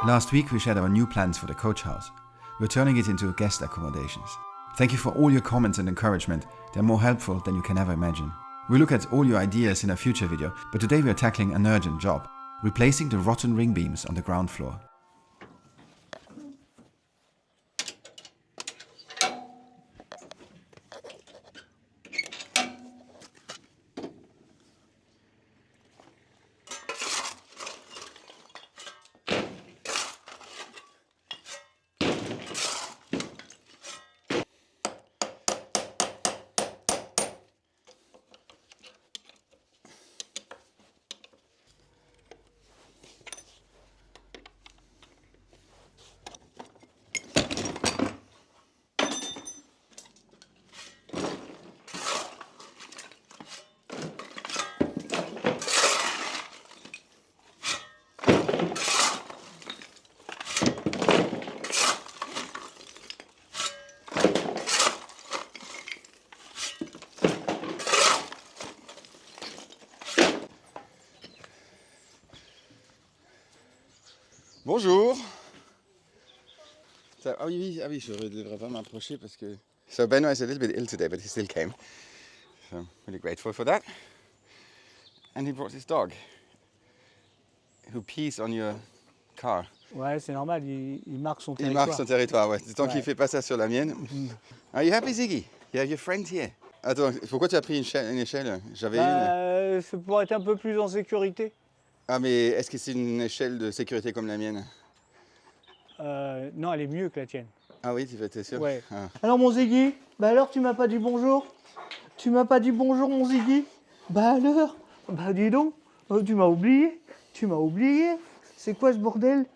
Last week we shared our new plans for the coach house. We're turning it into guest accommodations. Thank you for all your comments and encouragement. They're more helpful than you can ever imagine. We'll look at all your ideas in a future video, but today we are tackling an urgent job: replacing the rotten ring beams on the ground floor. Bonjour. Ah oui, je ne devrais pas m'approcher parce que... So Ben was a little bit ill today, but he still came. So I'm really grateful for that. And he brought his dog, who pees on your car. Ouais, c'est normal, il marque son Il territoire. marque son territoire, ouais. Tant qu'il Ouais. ne fait pas ça sur la mienne. Are you happy, Ziggy? You have your friend here. Attends, pourquoi tu as pris une échelle? J'avais une. C'est pour être un peu plus en sécurité. Ah, mais est-ce que c'est une échelle de sécurité comme la mienne? Non, elle est mieux que la tienne. Ah oui, tu es sûr? Ouais. Ah. Alors mon Ziggy, bah alors tu m'as pas dit bonjour? Tu m'as pas dit bonjour mon Ziggy? Bah alors? Bah dis donc, tu m'as oublié? Tu m'as oublié? C'est quoi ce bordel?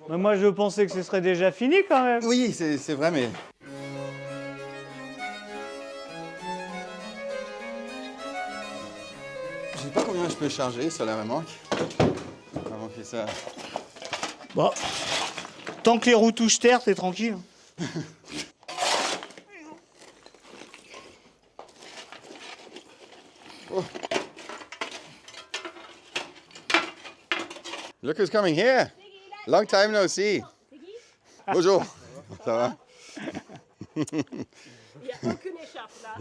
Bah, moi je pensais que ce serait déjà fini quand même. Oui, c'est vrai, mais... Je sais pas combien je peux charger sur la remorque. Avant que ça... Bon, tant que les roues touchent terre, t'es tranquille. Oh. Look who's coming here. Long time no see. Bonjour. Ça va? Il n'y a aucune écharpe là.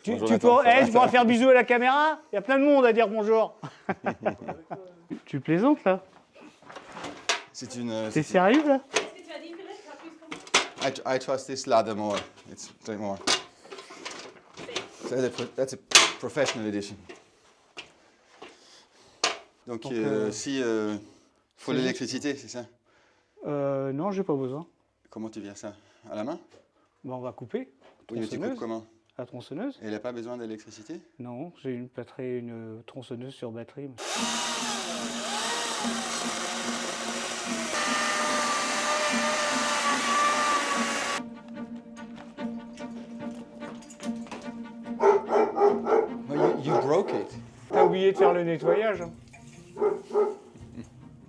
Tu pourras faire bisous à la caméra? Il y a plein de monde à dire bonjour. Tu plaisantes là? C'est une... T'es sérieux là? Est-ce que tu as dit que là, tu as plus comme I trust this ladder more. It's doing more. That's a professional edition. Donc, si faut l'électricité, c'est ça? Non, j'ai pas besoin. Comment tu viens ça? À la main? Bon, on va couper. Oui, mais tu coupes comment? La tronçonneuse? Et elle n'a pas besoin d'électricité? Non, j'ai une tronçonneuse sur batterie. You broke it. T'as oublié de faire le nettoyage.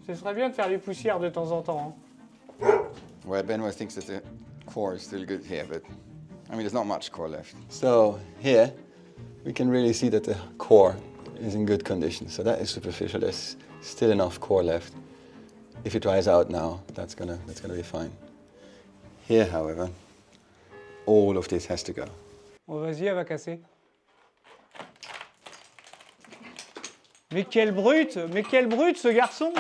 Ce serait bien de faire les poussières de temps en temps. Well, Ben thinks that the core is still good here, but I mean, there's not much core left. So here, we can really see that the core is in good condition. So that is superficial. There's still enough core left. If it dries out now, that's gonna be fine. Here, however, all of this has to go. Oh, vas-y, elle va casser. Mais quel brute ce garçon!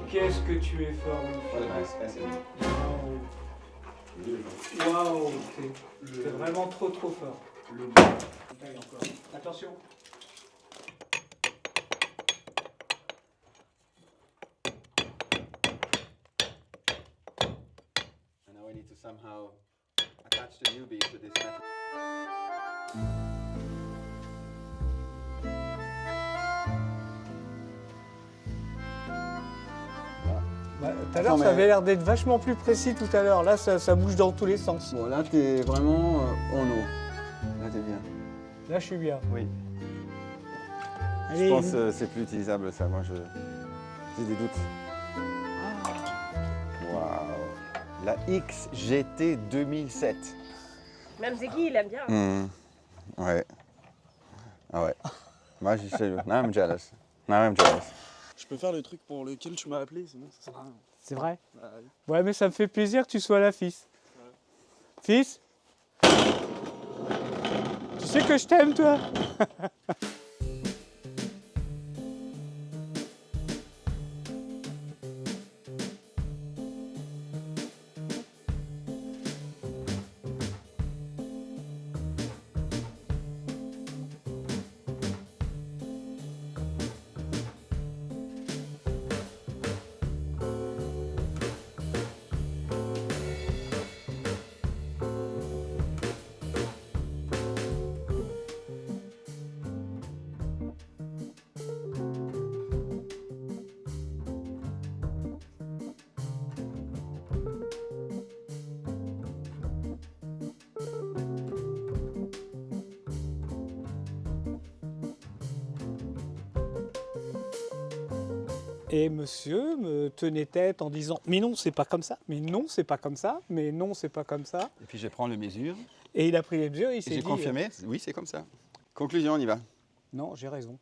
Qu'est-ce que tu es fort, mon fils. Waouh, t'es vraiment trop fort. Attention. And now I need to somehow attach the new beam to this metal. Tout à l'heure, ça avait l'air d'être vachement plus précis tout à l'heure. Là, ça bouge dans tous les sens. Bon, là, t'es vraiment en eau. Là, t'es bien. Là, je suis bien. Oui. Allez, Je pense que c'est plus utilisable, ça. Moi, j'ai des doutes. Ah, Waouh. La XGT 2007. Même Ziggy, il aime bien. Ouais. Ah ouais. Moi, je sais. Now I'm jealous. Now I'm jealous. Je peux faire le truc pour lequel tu m'as appelé, sinon ça sert à rien. C'est vrai? Bah, oui. Ouais, mais ça me fait plaisir que tu sois là, fils. Fils? Tu sais que je t'aime, toi? Et monsieur me tenait tête en disant « Mais non, c'est pas comme ça, mais non, c'est pas comme ça, mais non, c'est pas comme ça. Et puis je prends les mesures. » Et il a pris les mesures et il Et s'est j'ai dit confirmé, oui, c'est comme ça. Conclusion, on y va. Non, j'ai raison.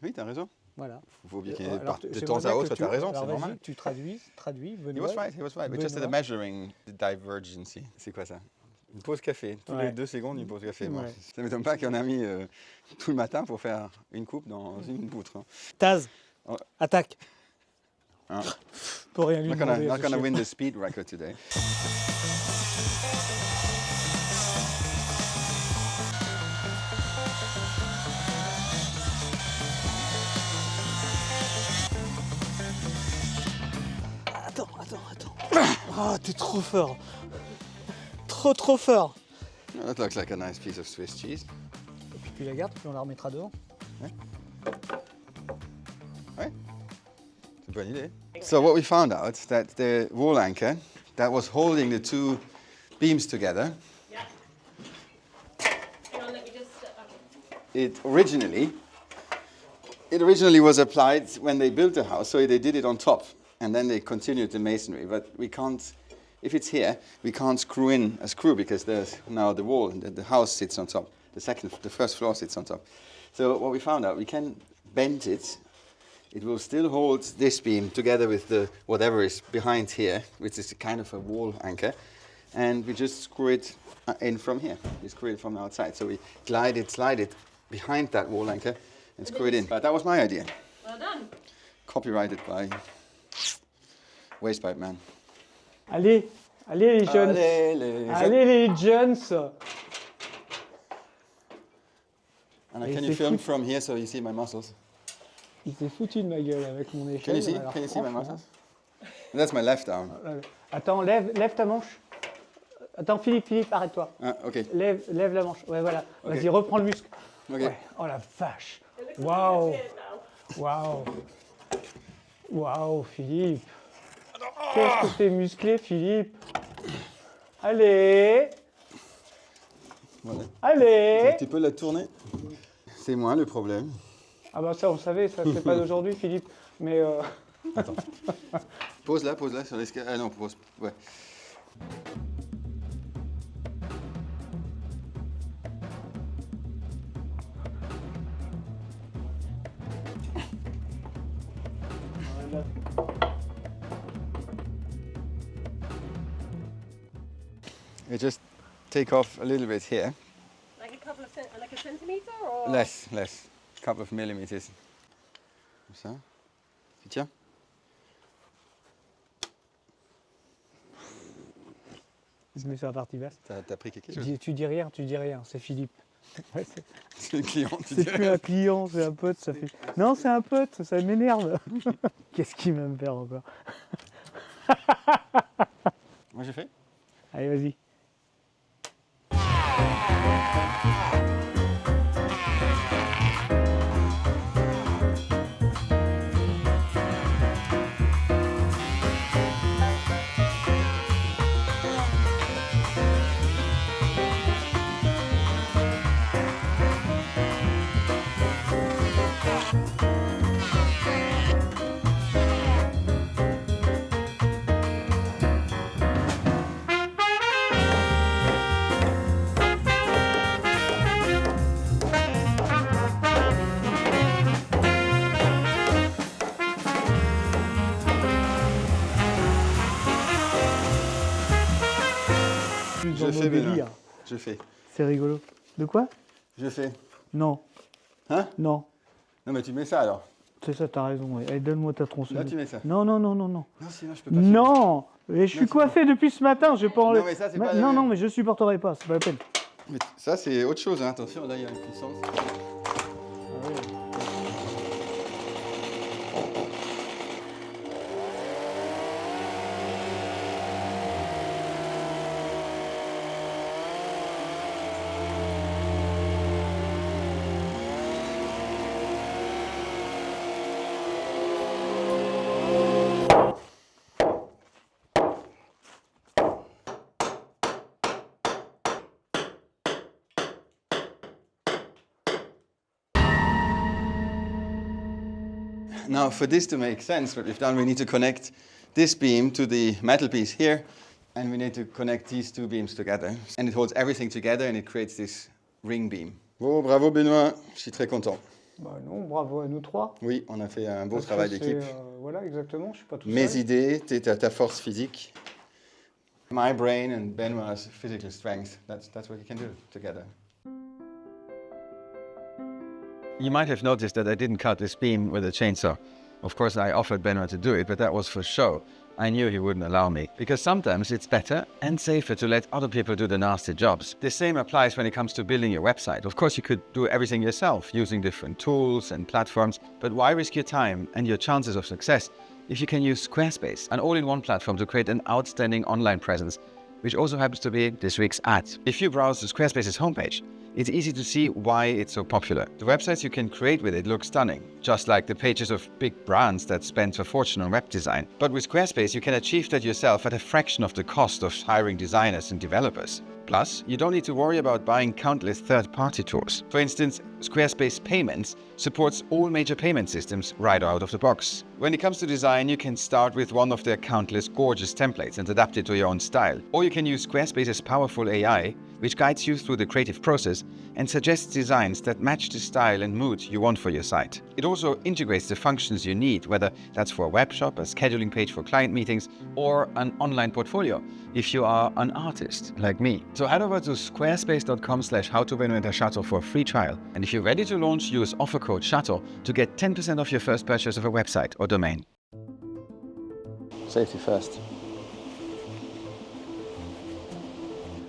Oui, t'as raison. Voilà. Il faut bien qu'il y ait Alors, de j'aimerais temps bien à que autre, tu- t'as raison, alors c'est vas-y, normal. Tu traduis, He Benoît. was right, But just Benoît. measuring the divergency. C'est quoi ça? Une pause café. Tous les 2 secondes, une pause café. Bon, Ouais. ça ne m'étonne pas qu'on a mis tout le matin pour faire une coupe dans une poutre. Hein. Taz, Oh. attaque. Hein. Pour rien lui Not demander. gonna à ce chien. win the speed record today. Attends. Oh, t'es trop fort. Trop fort. That looks like a nice piece of Swiss cheese. Et puis tu la gardes, puis on la remettra devant. C'est une bonne idée. So what we found out that the wall anchor that was holding the 2 beams together, Yeah. Hang on, let me just. it originally was applied when they built the house, so they did it on top, and then they continued the masonry. But we can't, if it's here, we can't screw in a screw because there's now the wall and the house sits on top. The first floor sits on top. So what we found out, we can bend it. It will still hold this beam together with the whatever is behind here, which is kind of a wall anchor, and we just screw it in from here. We screw it from the outside. So we slide it behind that wall anchor and screw it in. But that was my idea. Well done. Copyrighted by Wastepipe Man. Allez les jeunes. Allez les jeunes. And Et can c'est you film fou. from here so you see my muscles? Il s'est foutu de ma gueule avec mon Can échelle. you see? alors Can you see my franchement. muscles? That's my left arm. Attends, lève ta manche. Attends, Philippe, arrête-toi. Ah, okay. Lève la manche. Ouais, voilà. Ok. Vas-y, reprends le muscle. Ok. Ouais. Oh la vache. It looks Waouh. like Waouh. Waouh, Philippe. Qu'est-ce que t'es musclé, Philippe. Allez. Voilà. Allez. Tu peux la tourner? C'est moi le problème. Ah bah ça, on savait, ça c'est pas d'aujourd'hui, Philippe. Mais Pose là sur l'escalier. Ah non, pose. Ouais. You just take off a little bit here. like a couple of like a centimeter or Less. A couple of millimeters. Comme ça. Tu tiens? je me suis la partie basse. T'as pris quelque chose? Tu dis rien, c'est Philippe. Ouais, C'est le client, tu c'est dirais. plus un client, c'est un pote, ça fait. Non, c'est un pote, ça m'énerve. Qu'est-ce qu'il va me faire encore? Moi j'ai fait. Allez, vas-y. dans nos fais, Benoît. délires. Je fais. C'est rigolo. De quoi? Je fais. Non. Hein? Non. Non, mais tu mets ça alors. C'est ça, t'as raison. Ouais. Allez, donne-moi ta tronçonneuse. Là, tu mets ça. Non. Non, sinon je peux pas. Non. Et je suis coiffé depuis ce matin. J'ai pas enlevé. Non, mais ça, c'est pas la Non, même. mais je supporterai pas. C'est pas la peine. Mais ça, c'est autre chose, hein. Attention, là, il y a une puissance. Now, for this to make sense, what we've done, we need to connect this beam to the metal piece here, and we need to connect these two beams together. And it holds everything together, and it creates this ring beam. Oh, bravo Benoît, je suis très content. Bah non, bravo à nous trois. Oui, on a fait un beau Parce travail que d'équipe. voilà, exactement. Je suis pas tout Mes seul. idées, ta force physique. My brain and Benoit's physical strength. That's what we can do together. You might have noticed that I didn't cut this beam with a chainsaw. Of course, I offered Benoit to do it, but that was for show. I knew he wouldn't allow me, because sometimes it's better and safer to let other people do the nasty jobs. The same applies when it comes to building your website. Of course, you could do everything yourself, using different tools and platforms, but why risk your time and your chances of success if you can use Squarespace, an all-in-one platform to create an outstanding online presence, which also happens to be this week's ad. If you browse the Squarespace's homepage, it's easy to see why it's so popular. The websites you can create with it look stunning, just like the pages of big brands that spend a fortune on web design. But with Squarespace, you can achieve that yourself at a fraction of the cost of hiring designers and developers. Plus, you don't need to worry about buying countless third-party tools. For instance, Squarespace Payments supports all major payment systems right out of the box. When it comes to design, you can start with one of their countless gorgeous templates and adapt it to your own style. Or you can use Squarespace's powerful AI, which guides you through the creative process and suggests designs that match the style and mood you want for your site. It also integrates the functions you need, whether that's for a web shop, a scheduling page for client meetings, or an online portfolio, if you are an artist like me. So head over to squarespace.com/howtobenoit-chateau for a free trial. And if you're ready to launch, use offer code Chateau to get 10% off your first purchase of a website or domain. Safety first.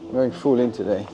I'm going full in today.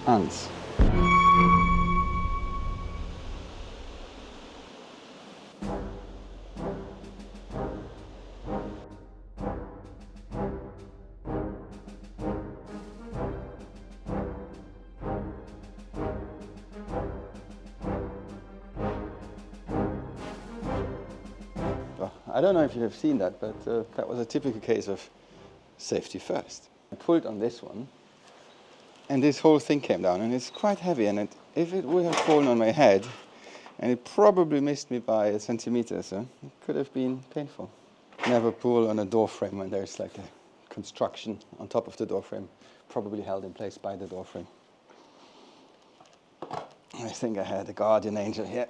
Ants. I don't know if you have seen that, but that was a typical case of safety first. I pulled on this one, and this whole thing came down, and it's quite heavy, and if it would have fallen on my head, and it probably missed me by a centimeter, so it could have been painful. Never pull on a door frame when there's like a construction on top of the door frame, probably held in place by the door frame. I think I had a guardian angel here.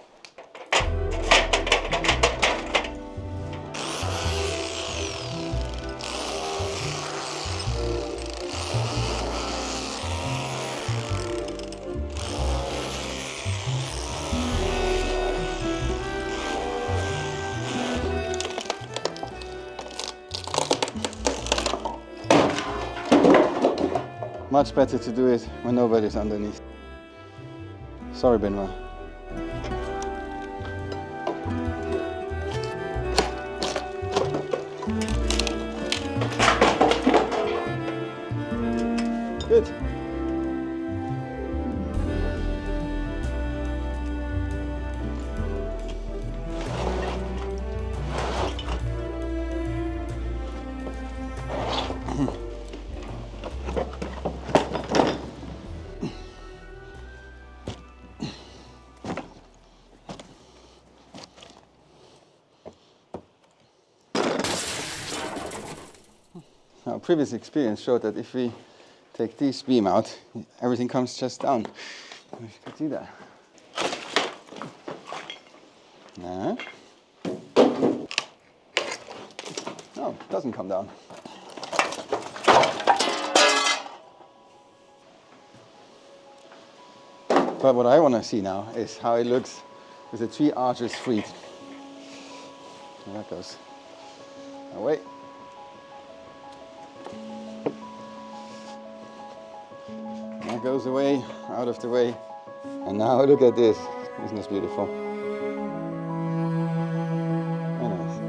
Much better to do it when nobody's underneath. Sorry, Benoit. Good. previous experience showed that if we take this beam out, everything comes just down. If you could see that. No, it doesn't come down. But what I want to see now is how it looks with the 3 arches freed. And that goes away. That goes away, out of the way. And now look at this. Isn't this beautiful? Very nice.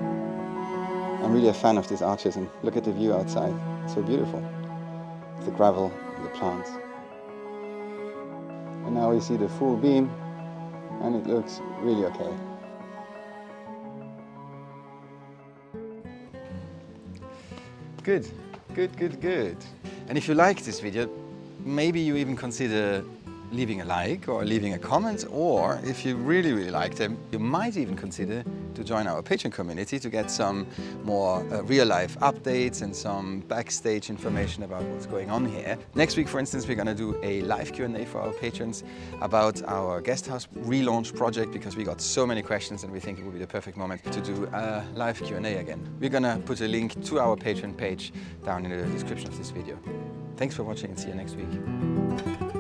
I'm really a fan of these arches, and look at the view outside. It's so beautiful. The gravel, the plants. And now we see the full beam, and it looks really okay. Good, good, good, good. And if you like this video, maybe you even consider leaving a like or leaving a comment, or if you really, really like them, you might even consider to join our Patreon community to get some more real-life updates and some backstage information about what's going on here. Next week, for instance, we're going to do a live Q&A for our patrons about our guesthouse relaunch project, because we got so many questions and we think it would be the perfect moment to do a live Q&A again. We're going to put a link to our Patreon page down in the description of this video. Thanks for watching and see you next week.